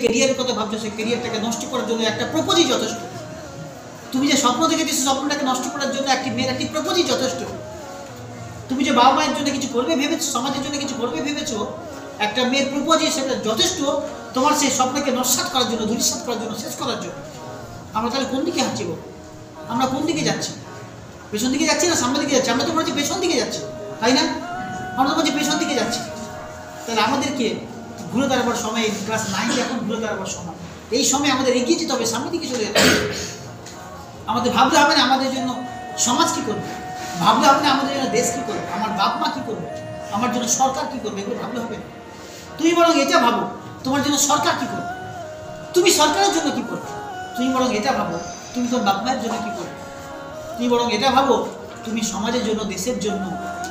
ক্যারিয়ারের কথা ভাবছো সেই ক্যারিয়ারটাকে নষ্ট করার জন্য একটা প্রপোজই যথেষ্ট। তুমি যে স্বপ্ন দেখেছো সেই স্বপ্নটাকে নষ্ট করার জন্য একটি মেয়ের একটি প্রপোজই যথেষ্ট। তুমি যে বাবা মায়ের জন্য কিছু করবে ভেবেছো, সমাজের জন্য কিছু করবে ভেবেছো, একটা মেয়ের প্রপোজই সেটা যথেষ্ট তোমার সেই স্বপ্নকে নস্যাৎ করার জন্য, ধূলিসাৎ করার জন্য, শেষ করার জন্য। আমরা তাহলে কোন দিকে হাঁটছি গো? আমরা কোন দিকে যাচ্ছি? পেছন দিকে যাচ্ছি না সামনের দিকে যাচ্ছি? আমরা তো বলছি পেছন দিকে যাচ্ছি, তাই না? আমরা তো বলছি পেছন দিকে যাচ্ছি। তাহলে আমাদেরকে ঘুরে দাঁড়াবার সময়, ক্লাস 9 এখন ঘুরে দাঁড়াবার সময়, এই সময় আমাদের এগিয়ে যেতে হবে, সামনের দিকে চলে যেতে হবে। আমাদের ভাবলে হবে না আমাদের জন্য সমাজ কী করবে, ভাবলে হবে না আমাদের জন্য দেশ কী করবে, আমার বাপ মা কী করবে, আমার জন্য সরকার কী করবে, এগুলো ভাবলে হবে না। তুমি বরং এটা ভাবো তোমার জন্য সরকার কী করবে, তুমি সরকারের জন্য কী করবে। তুমি বরং এটা ভাবো তুমি তোমার বাপ মায়ের জন্য কী করবে। তুমি বরং এটা ভাবো তুমি সমাজের জন্য, দেশের জন্য,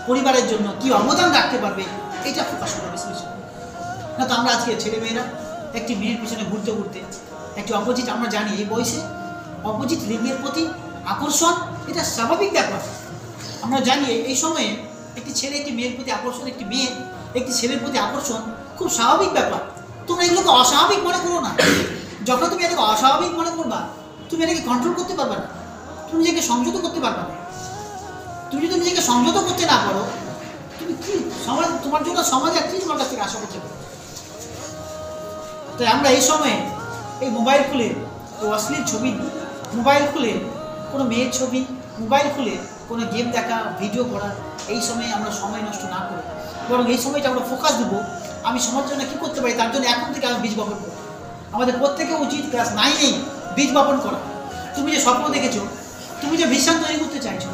পরিবারের জন্য কী অবদান রাখতে পারবে, এটা ফোকাস করবে বেশি বেশি। না তো আমরা আজকে ছেলেমেয়েরা একটি মেয়ের পিছনে ঘুরতে ঘুরতে একটি অপোজিট, আমরা জানি এই বয়সে অপোজিট লিঙ্গের প্রতি আকর্ষণ এটা স্বাভাবিক ব্যাপার। আমরা জানি এই সময়ে একটি ছেলে একটি মেয়ের প্রতি আকর্ষণ, একটি মেয়ে একটি ছেলের প্রতি আকর্ষণ খুব স্বাভাবিক ব্যাপার। তোমরা এগুলোকে অস্বাভাবিক মনে করো না। যখন তুমি এটাকে অস্বাভাবিক মনে করবা তুমি এটাকে কন্ট্রোল করতে পারবে না, তুমি নিজেকে সংযত করতে পারবে না। তুমি যদি নিজেকে সংযত করতে না পারো তুমি কি সমাজ, তোমার জন্য সমাজ আর কি তোমার কাছ থেকে আশা করতে পারো। তাই আমরা এই সময়ে এই মোবাইল খুলে অশ্লীল ছবি, মোবাইল খুলে কোনো মেয়ের ছবি, মোবাইল খুলে কোনো গেম দেখা, ভিডিও করা, এই সময়ে আমরা সময় নষ্ট না করে বরং এই সময়টা আমরা ফোকাস দেবো আমি সমাজের জন্য কী করতে পারি, তার জন্য এখন থেকে আমি বীজ বপন করব। আমাদের প্রত্যেকে উচিত ক্লাস 9-এই বীজ বপন করা। তুমি যে স্বপ্ন দেখেছো, তুমি যে ভিশন তৈরি করতে চাইছো,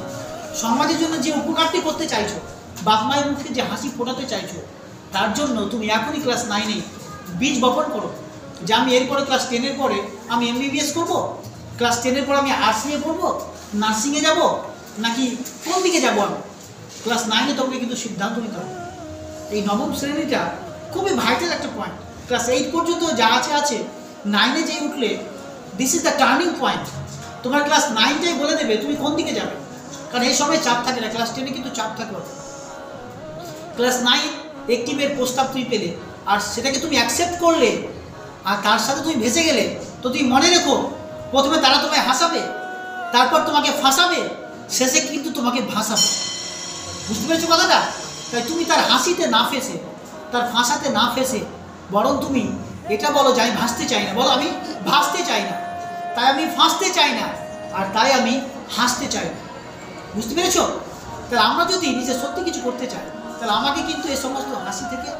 সমাজের জন্য যে উপকারটি করতে চাইছো, বাপ মায়ের মুখে যে হাসি ফোটাতে চাইছো, তার জন্য তুমি এখনই ক্লাস 9-এই বীজ বপন করো যে আমি এরপরে ক্লাস 10-এর পরে আমি MBBS করবো, ক্লাস 10-এর পরে আমি আর্টস নিয়ে পড়বো, নার্সিংয়ে যাব, নাকি কোন দিকে যাবো আমি। ক্লাস 9-এ তোমাকে কিন্তু সিদ্ধান্ত নিতে হবে। এই নবম শ্রেণীটা খুবই ভাইটাল একটা পয়েন্ট। ক্লাস 8 পর্যন্ত যা আছে 9-এ যেই উঠলে this is the turning point. তোমার ক্লাস 9টাই বলে দেবে তুমি কোন দিকে যাবে, কারণ এই সময় চাপ থাকে না। ক্লাস 10-এ কিন্তু চাপ থাকে। ক্লাস 9 একটি মেয়ের প্রস্তাব তুমি পেলে আর সেটাকে তুমি অ্যাকসেপ্ট করলে আর তার সাথে তুমি ভেসে গেলে, তো তুমি মনে রেখো প্রথমে তারা তোমায় হাসাবে, তারপর তোমাকে ফাঁসাবে, শেষে কিন্তু তোমাকে ভাসাবে। বুঝতে পেরেছো কথাটা? তাই তুমি তার হাসিতে না ফেসে, তার ফাঁসাতে না ফেসে বরং তুমি এটা বলো যে আমি ভাসতে চাই না, বলো আমি ভাসতে চাই না, তাই আমি ফাঁসতে চাই না, আর তাই আমি হাসতে চাই না। বুঝতে পেরেছো? তাহলে আমরা যদি নিজে সত্যি কিছু করতে চাই তাহলে আমাকে কিন্তু এই সমস্ত হাসি থেকে,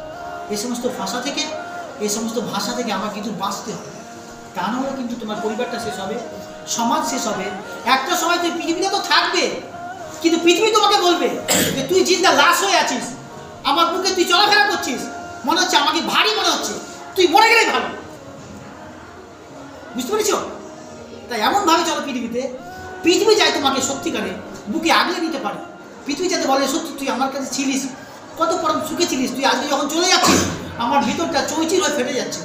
এই সমস্ত ভাষা থেকে, এই সমস্ত ভাষা থেকে আমার কিন্তু বাঁচতে হবে। তা নাহলে কিন্তু তোমার পরিবারটা শেষ হবে, সমাজ শেষ হবে। একটা সময় তুই পৃথিবীতে তো থাকবে, কিন্তু পৃথিবী তোমাকে বলবে যে তুই জিন্দা লাশ হয়ে আছিস, আমার বুকে তুই চলাফেরা করছিস, মনে হচ্ছে আমাকে ভারী মনে হচ্ছে, তুই মরে গেলেই ভালো। বুঝতে পেরেছ? তাই এমনভাবে চলো পৃথিবীতে, পৃথিবী চাই তোমাকে সত্যিকারে বুকে আগলে নিতে পারে। পৃথিবী যাতে বলে সত্যি তুই আমার কাছে ছিলিস, কত পরম সুখে ছিলিস, তুই আজকে যখন চলে যাচ্ছিস আমার ভিতরটা চৌচির হয়ে ফেটে যাচ্ছে।